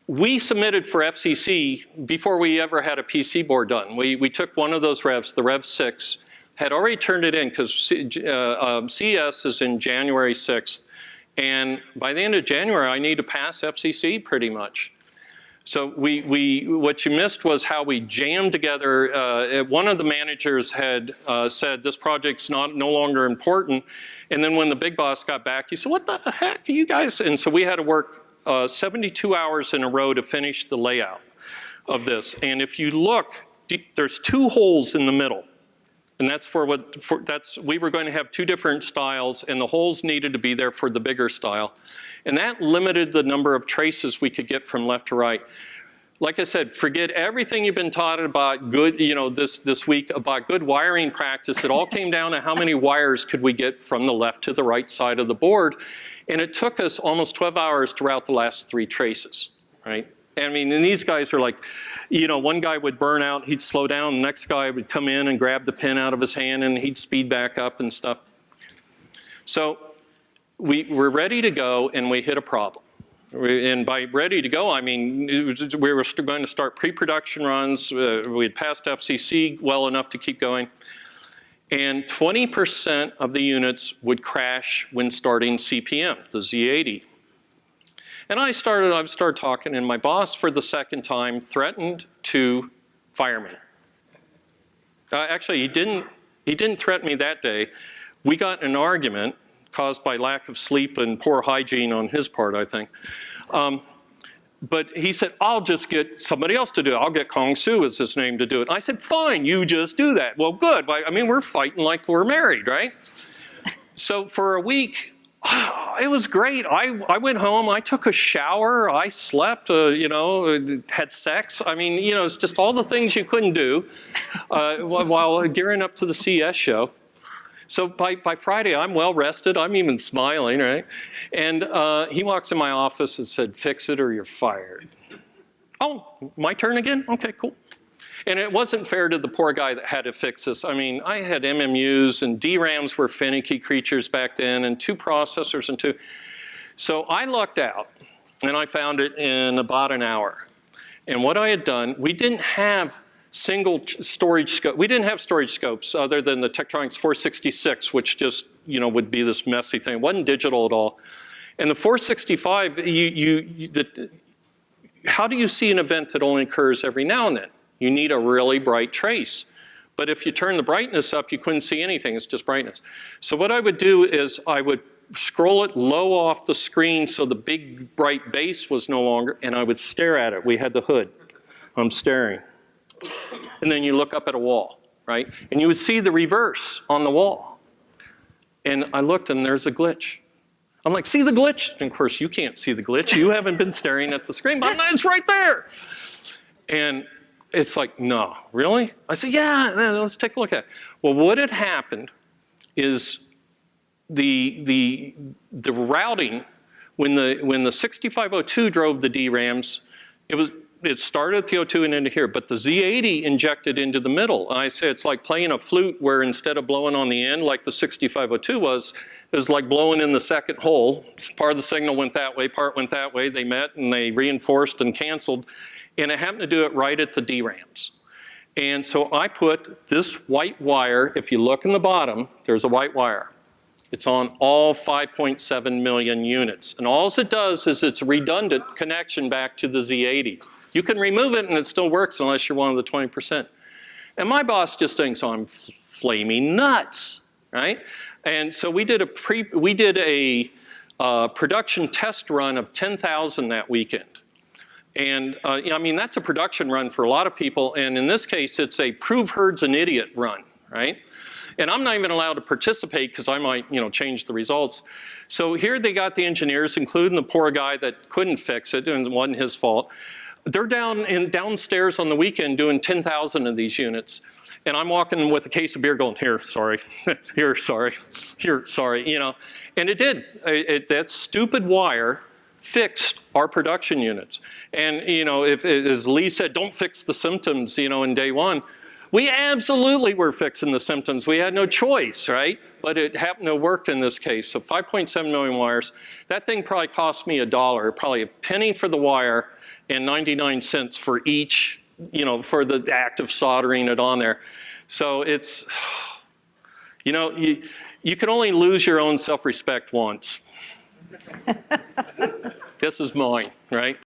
we submitted for FCC before we ever had a PC board done. We took one of those revs, the Rev 6, had already turned it in because CES is in January 6th. And by the end of January, I need to pass FCC pretty much. So what you missed was how we jammed together. One of the managers had said this project's no longer important. And then when the big boss got back, he said, what the heck are you guys? And so we had to work 72 hours in a row to finish the layout of this. And if you look, there's 2 holes in the middle. And that's we were going to have 2 different styles, and the holes needed to be there for the bigger style. And that limited the number of traces we could get from left to right. Like I said, forget everything you've been taught about good, this week about good wiring practice. It all came down to how many wires could we get from the left to the right side of the board. And it took us almost 12 hours to route the last 3 traces, right? I mean, and these guys are like, one guy would burn out, he'd slow down, the next guy would come in and grab the pin out of his hand and he'd speed back up and stuff. So we were ready to go and we hit a problem. And by ready to go, I mean, we were going to start pre-production runs. We had passed FCC well enough to keep going. And 20% of the units would crash when starting CPM, the Z80. And I started talking, and my boss, for the second time, threatened to fire me. Actually, he didn't threaten me that day. We got in an argument caused by lack of sleep and poor hygiene on his part, I think. But he said, I'll just get somebody else to do it. I'll get Kong Su, is his name, to do it. I said, fine, you just do that. Well, good. I mean, we're fighting like we're married, right? So for a week, it was great. I went home, I took a shower, I slept, had sex. I mean, it's just all the things you couldn't do while gearing up to the CS show. So by Friday, I'm well rested. I'm even smiling, right? And he walks in my office and said, fix it or you're fired. Oh, my turn again? Okay, cool. And it wasn't fair to the poor guy that had to fix this. I mean, I had MMUs and DRAMs were finicky creatures back then and 2 processors and 2. So I lucked out and I found it in about an hour. And what I had done, we didn't have single storage scope. We didn't have storage scopes other than the Tektronix 466, which just, would be this messy thing. It wasn't digital at all. And the 465, how do you see an event that only occurs every now and then? You need a really bright trace. But if you turn the brightness up, you couldn't see anything, it's just brightness. So what I would do is I would scroll it low off the screen so the big bright base was no longer, and I would stare at it. We had the hood. I'm staring. And then you look up at a wall, right? And you would see the reverse on the wall. And I looked and there's a glitch. I'm like, see the glitch? And of course, you can't see the glitch. You haven't been staring at the screen, but it's right there. And it's like, no, really? I said, yeah, let's take a look at it. Well, what had happened is the routing, when the 6502 drove the DRAMs, it started at the O2 and into here, but the Z80 injected into the middle. And I say it's like playing a flute where instead of blowing on the end like the 6502 was, it was like blowing in the second hole. Part of the signal went that way, part went that way. They met and they reinforced and canceled. And it happened to do it right at the DRAMs. And so I put this white wire, if you look in the bottom, there's a white wire. It's on all 5.7 million units. And all it does is it's a redundant connection back to the Z80. You can remove it and it still works unless you're one of the 20%. And my boss just thinks I'm flaming nuts, right? And so we did a production test run of 10,000 that weekend. And I mean, that's a production run for a lot of people. And in this case, it's a prove Herd's an idiot run, right? And I'm not even allowed to participate because I might, change the results. So here they got the engineers, including the poor guy that couldn't fix it, and it wasn't his fault. They're downstairs on the weekend doing 10,000 of these units. And I'm walking with a case of beer going, here, sorry, here, sorry, here, sorry, And it did. That stupid wire fixed our production units. And, as Lee said, don't fix the symptoms, in day one. We absolutely were fixing the symptoms. We had no choice, right? But it happened to have worked in this case. So 5.7 million wires. That thing probably cost me $1, probably a penny for the wire and 99 cents for each, for the act of soldering it on there. So it's, you can only lose your own self-respect once. This is mine, right?